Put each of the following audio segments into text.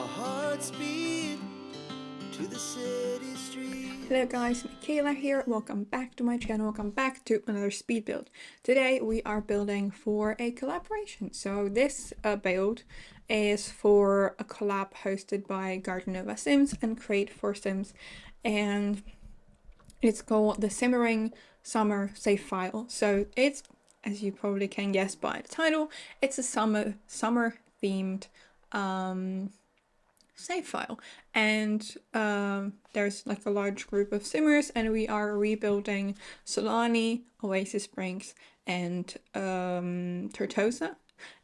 Our hearts beat to the city streets. Hello guys, Michaela here. Welcome back to my channel. Welcome back to another speed build. Today we are building for a collaboration. So this build is for a collab hosted by Garden Nova Sims and Create for Sims, and it's called the Simmering Summer Save File. So it's, as you probably can guess by the title, it's a summer themed save file, and there's like a large group of simmers, and we are rebuilding Solani, Oasis Springs, and Tortosa,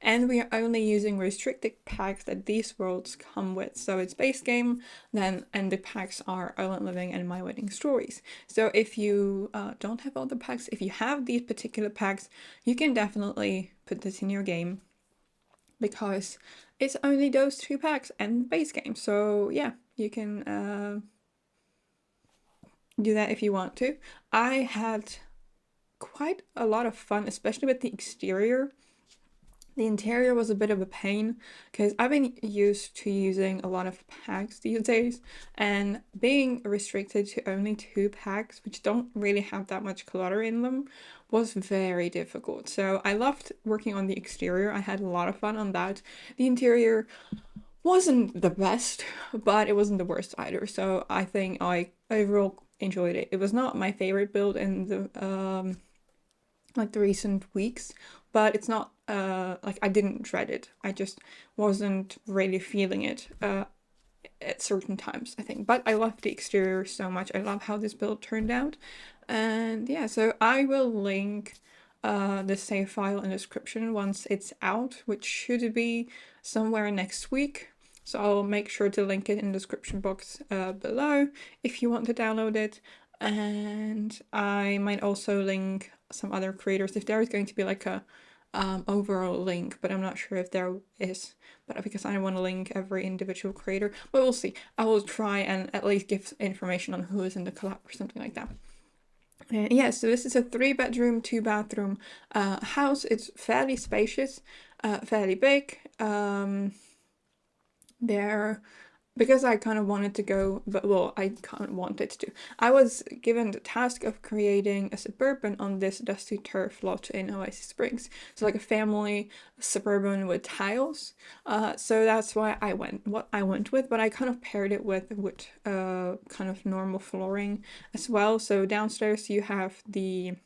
and we are only using restricted packs that these worlds come with. So it's base game, then, and the packs are Island Living and My Wedding Stories. So if you don't have all the packs, if you have these particular packs, you can definitely put this in your game, because it's only those two packs and base game. So yeah, you can do that if you want to. I had quite a lot of fun, especially with the exterior. The interior was a bit of a pain because I've been used to using a lot of packs these days, and being restricted to only two packs, which don't really have that much clutter in them, was very difficult. So I loved working on the exterior. I had a lot of fun on that. The interior wasn't the best, but it wasn't the worst either. So I think I overall enjoyed it. It was not my favorite build in the like the recent weeks, but it's not like I didn't dread it. I just wasn't really feeling it at certain times, I think. But I love the exterior so much. I love how this build turned out. And yeah, so I will link the save file in the description once it's out, which should be somewhere next week. So I'll make sure to link it in the description box below if you want to download it. And I might also link some other creators if there is going to be like a overall link, but I'm not sure if there is, but because I don't want to link every individual creator, but we'll see. I will try and at least give information on who is in the collab or something like that. And yeah, so this is a 3-bedroom, 2-bathroom house. It's fairly spacious, fairly big. Because I kind of wanted to go, but well, I kind of wanted to. I was given the task of creating a suburban on this dusty turf lot in Oasis Springs. So like a family suburban with tiles. So that's why I went with, but I kind of paired it with kind of normal flooring as well. So downstairs you have the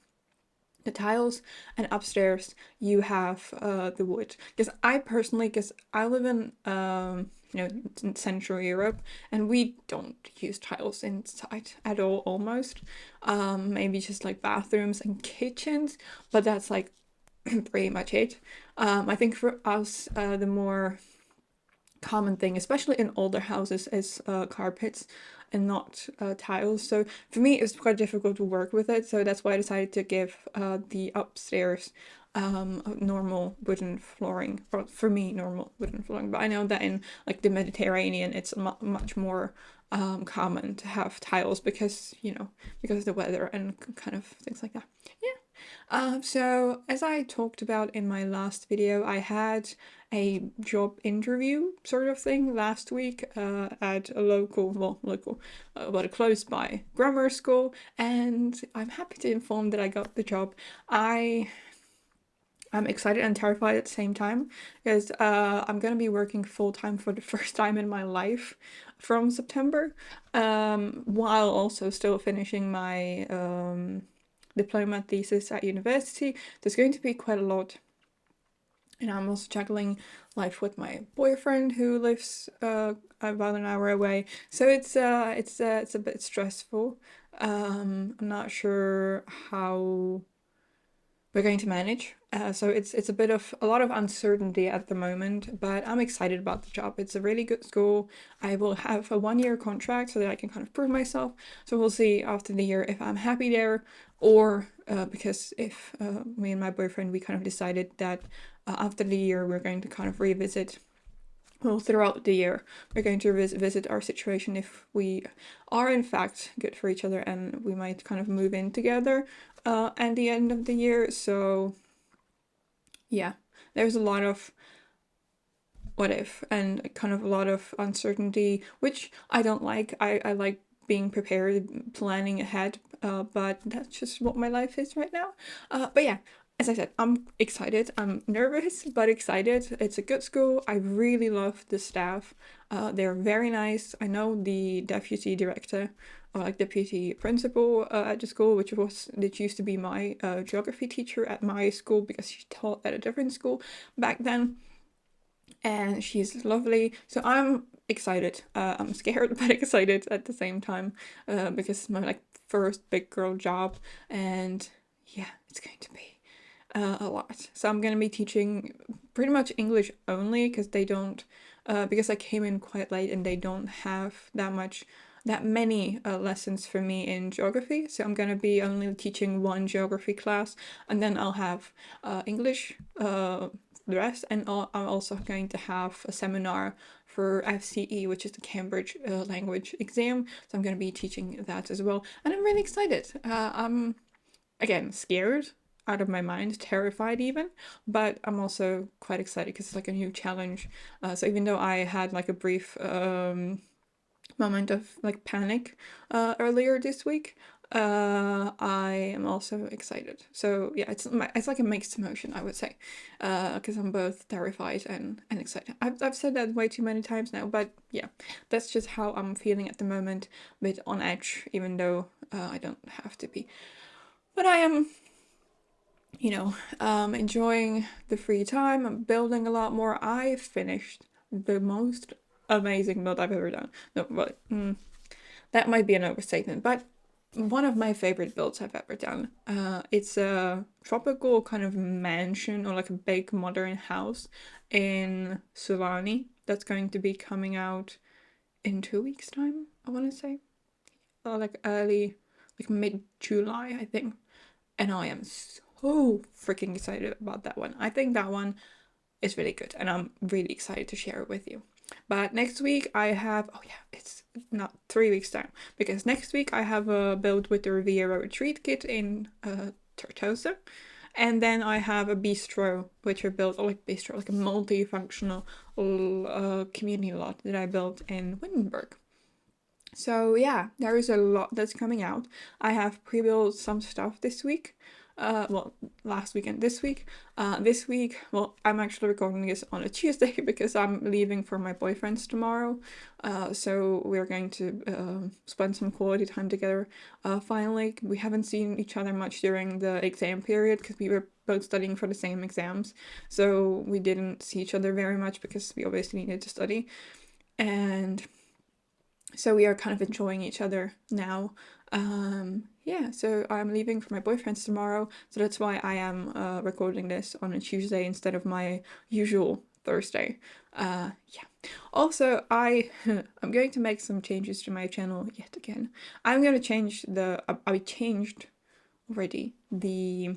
tiles, and upstairs you have the wood. Because I live in in Central Europe, and we don't use tiles inside at all, almost. Maybe just like bathrooms and kitchens, but that's like pretty much it. I think for us the more common thing, especially in older houses, is carpets and not tiles. So for me it's quite difficult to work with it, so that's why I decided to give the upstairs normal wooden flooring, or for me normal wooden flooring. But I know that in like the Mediterranean it's much more common to have tiles because because of the weather and kind of things like that. Yeah. So as I talked about in my last video, I had a job interview sort of thing last week at a but a close by grammar school, and I'm happy to inform that I got the job. I'm excited and terrified at the same time, because I'm gonna be working full-time for the first time in my life from September, while also still finishing my diploma thesis at university. There's going to be quite a lot, and I'm also juggling life with my boyfriend who lives about an hour away. So it's a bit stressful. I'm not sure how we're going to manage. So it's a lot of uncertainty at the moment, but I'm excited about the job. It's a really good school. I will have a 1-year contract so that I can kind of prove myself. So we'll see after the year if I'm happy there, or because if me and my boyfriend, we kind of decided that after the year we're going to kind of revisit. Well, throughout the year, we're going to visit our situation if we are in fact good for each other, and we might kind of move in together at the end of the year. So yeah, there's a lot of what if, and kind of a lot of uncertainty, which I don't like. I like being prepared, planning ahead, but that's just what my life is right now. But yeah, as I said, I'm excited. I'm nervous, but excited. It's a good school. I really love the staff. They're very nice. I know the deputy director, or like deputy principal at the school, which used to be my geography teacher at my school because she taught at a different school back then. And she's lovely. So I'm excited. I'm scared but excited at the same time because it's my like first big girl job, and yeah, it's going to be a lot. So I'm gonna be teaching pretty much English only because they don't because I came in quite late and they don't have that many lessons for me in geography. So I'm gonna be only teaching one geography class, and then I'll have English the rest, and I'm also going to have a seminar for FCE, which is the Cambridge language exam. So I'm going to be teaching that as well, and I'm really excited. I'm again scared out of my mind, terrified even, but I'm also quite excited because it's like a new challenge. So even though I had like a brief moment of like panic earlier this week, I am also excited. So yeah, it's like a mixed emotion, I would say, because I'm both terrified and excited. I've said that way too many times now, but yeah, that's just how I'm feeling at the moment, a bit on edge, even though I don't have to be. But I am, enjoying the free time. I'm building a lot more. I finished the most amazing build I've ever done. No, but that might be an overstatement, but one of my favorite builds I've ever done. It's a tropical kind of mansion or like a big modern house in Sulani that's going to be coming out in 2 weeks' time, I want to say. Or like early, like mid-July, I think. And I am so freaking excited about that one. I think that one is really good, and I'm really excited to share it with you. But next week I have, oh yeah, it's not 3 weeks time, because next week I have a build with the Riviera Retreat kit in Tortosa. And then I have a bistro, which I built, or like bistro, like a multifunctional community lot that I built in Wittenberg. So yeah, there is a lot that's coming out. I have pre-built some stuff this week. Last week and this week. This week, well, I'm actually recording this on a Tuesday because I'm leaving for my boyfriend's tomorrow. So we're going to spend some quality time together. Finally, we haven't seen each other much during the exam period because we were both studying for the same exams. So we didn't see each other very much because we obviously needed to study. And so we are kind of enjoying each other now. Yeah, so I'm leaving for my boyfriend's tomorrow, so that's why I am recording this on a Tuesday instead of my usual Thursday. Yeah. Also, I'm going to make some changes to my channel yet again. I'm going to change I changed already the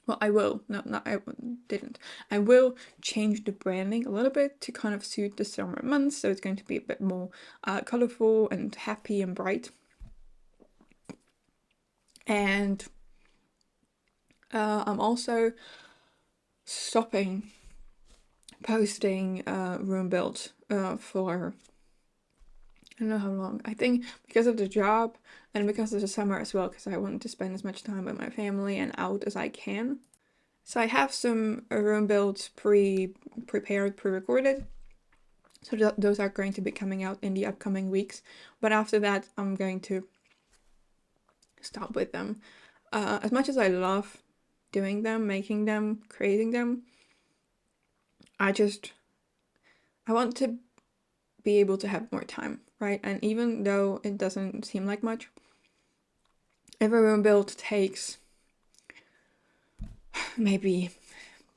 well, I will. No, I didn't. I will change the branding a little bit to kind of suit the summer months. So it's going to be a bit more colorful and happy and bright. And I'm also stopping posting room builds for I don't know how long. I think because of the job and because of the summer as well, because I want to spend as much time with my family and out as I can. So I have some room builds prepared, pre-recorded. So those are going to be coming out in the upcoming weeks. But after that, I'm going to stop with them. As much as I love doing them, making them, creating them, I want to be able to have more time, right? And even though it doesn't seem like much, every room build takes maybe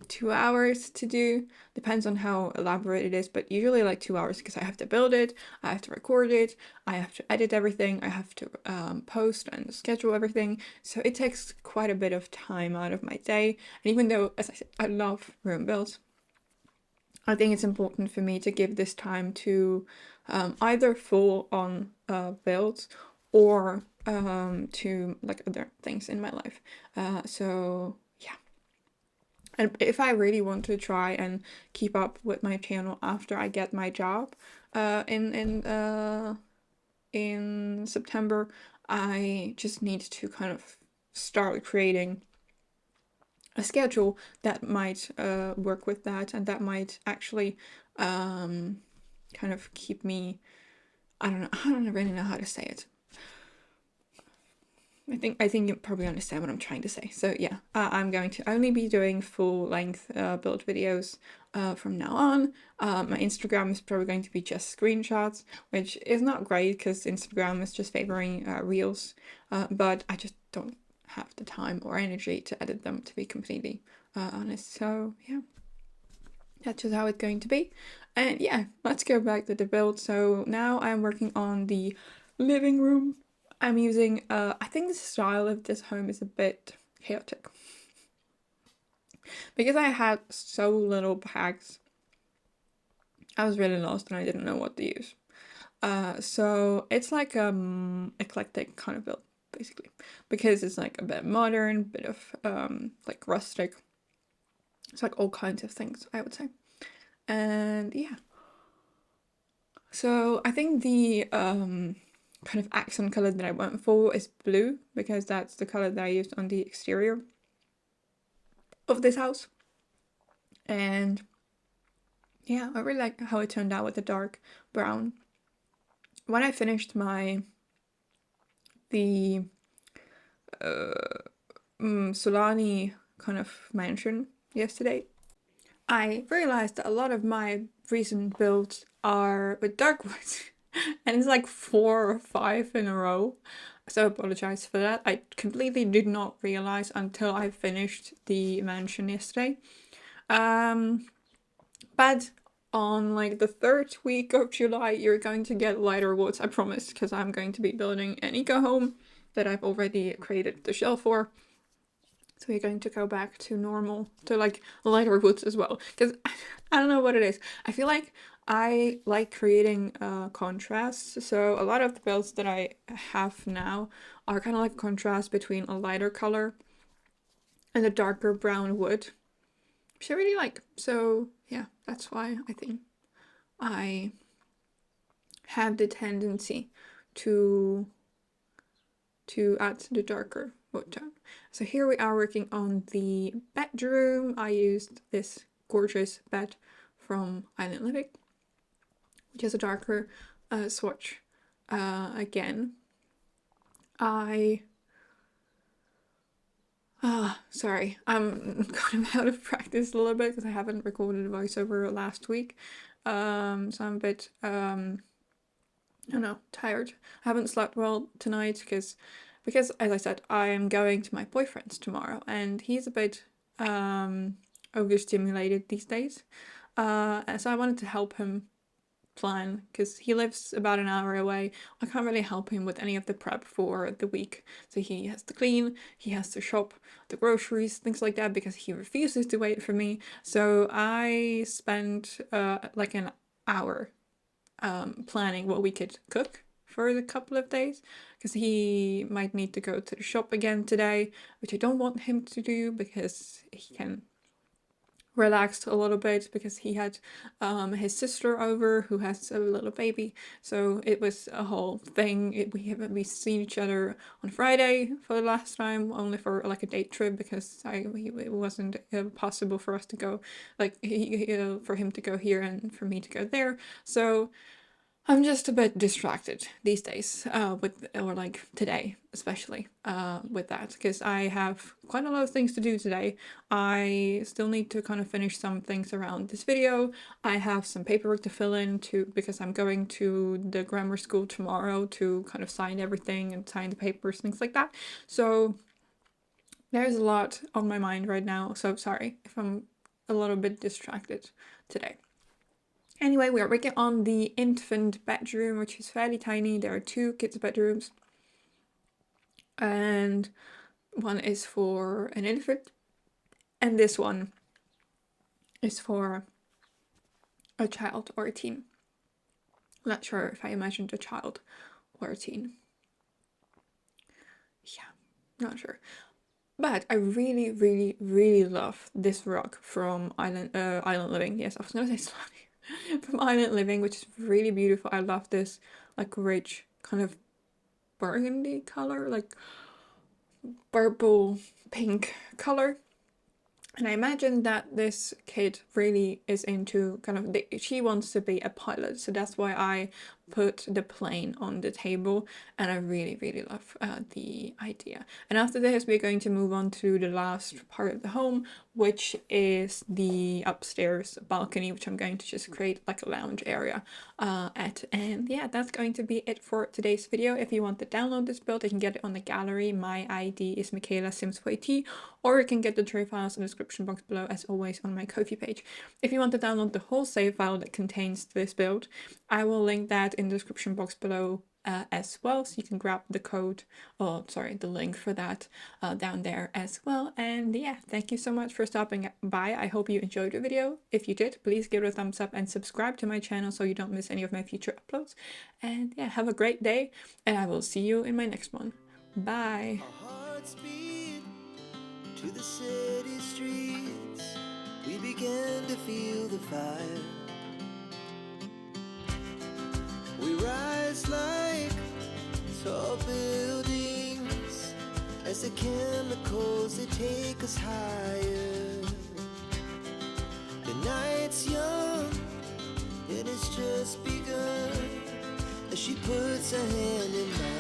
2 hours to do, depends on how elaborate it is, but usually like 2 hours because I have to build it, I have to record it, I have to edit everything, I have to post and schedule everything. So it takes quite a bit of time out of my day. And even though, as I said, I love room builds, I think it's important for me to give this time to either full on builds or to like other things in my life. So yeah, And if I really want to try and keep up with my channel after I get my job in September, I just need to kind of start creating a schedule that might work with that, and that might actually kind of keep me, I don't really know how to say it. I think you probably understand what I'm trying to say. So yeah, I'm going to only be doing full-length build videos from now on. My Instagram is probably going to be just screenshots, which is not great because Instagram is just favoring reels, but I just don't have the time or energy to edit them, to be completely honest. So yeah, that's just how it's going to be. And yeah, let's go back to the build. So now I'm working on the living room. I'm using, I think the style of this home is a bit chaotic. Because I had so little bags, I was really lost and I didn't know what to use. So it's like eclectic kind of build, basically. Because it's like a bit modern, bit of like rustic. It's like all kinds of things, I would say. And yeah. So I think the kind of accent color that I went for is blue, because that's the color that I used on the exterior of this house. And yeah, I really like how it turned out with the dark brown. When I finished the Solani kind of mansion yesterday, I realized that a lot of my recent builds are with dark wood. And it's like 4 or 5 in a row. So I apologize for that. I completely did not realize until I finished the mansion yesterday. But on like the 3rd week of July, you're going to get lighter woods, I promise, because I'm going to be building an eco home that I've already created the shell for. So we're going to go back to normal, to like lighter woods as well. Because I don't know what it is. I feel like I like creating contrasts. So a lot of the builds that I have now are kind of like contrast between a lighter color and a darker brown wood, which I really like. So yeah, that's why I think I have the tendency to add the darker wood tone. So here we are working on the bedroom. I used this gorgeous bed from Island Living, which is a darker swatch. Again, sorry, I'm kind of out of practice a little bit because I haven't recorded a voiceover last week. So I'm a bit, I don't know, tired. I haven't slept well tonight because as I said, I am going to my boyfriend's tomorrow and he's a bit overstimulated these days. So I wanted to help him plan because he lives about an hour away. I can't really help him with any of the prep for the week. So he has to clean, he has to shop the groceries, things like that, because he refuses to wait for me. So I spent like an hour planning what we could cook for the couple of days, because he might need to go to the shop again today, which I don't want him to do because he can relax a little bit, because he had his sister over who has a little baby, so it was a whole thing. We seen each other on Friday for the last time, only for like a date trip, because it wasn't possible for us to go, like for him to go here and for me to go there. So I'm just a bit distracted these days, or like today, especially, with that, because I have quite a lot of things to do today. I still need to kind of finish some things around this video. I have some paperwork to fill in because I'm going to the grammar school tomorrow to kind of sign everything and sign the papers, things like that. So there's a lot on my mind right now, so sorry if I'm a little bit distracted today. Anyway, we are working on the infant bedroom, which is fairly tiny. There are 2 kids' bedrooms, and one is for an infant, and this one is for a child or a teen. I'm not sure if I imagined a child or a teen. Yeah, not sure. But I really, really, really love this rug from Island Living. Yes, I was gonna say slimy. From Island Living, which is really beautiful. I love this like rich kind of burgundy color, like purple pink color. And I imagine that this kid really is into kind of, she wants to be a pilot. So that's why I put the plane on the table. And I really, really love the idea. And after this, we're going to move on to the last part of the home, which is the upstairs balcony, which I'm going to just create like a lounge area at. And yeah, that's going to be it for today's video. If you want to download this build, you can get it on the gallery. My ID is michaelasimsyt, or you can get the tray files in the description box below, as always, on my Ko-fi page. If you want to download the whole save file that contains this build, I will link that in the description box below as well, so you can grab the code, oh sorry, the link for that down there as well. And yeah, thank you so much for stopping by. I hope you enjoyed the video. If you did, please give it a thumbs up and subscribe to my channel so you don't miss any of my future uploads. And yeah, have a great day, and I will see you in my next one. Bye. Our hearts beat to the city streets. We began to feel the fire. We rise like tall buildings as the chemicals, they take us higher. The night's young and it's just begun as she puts her hand in mine.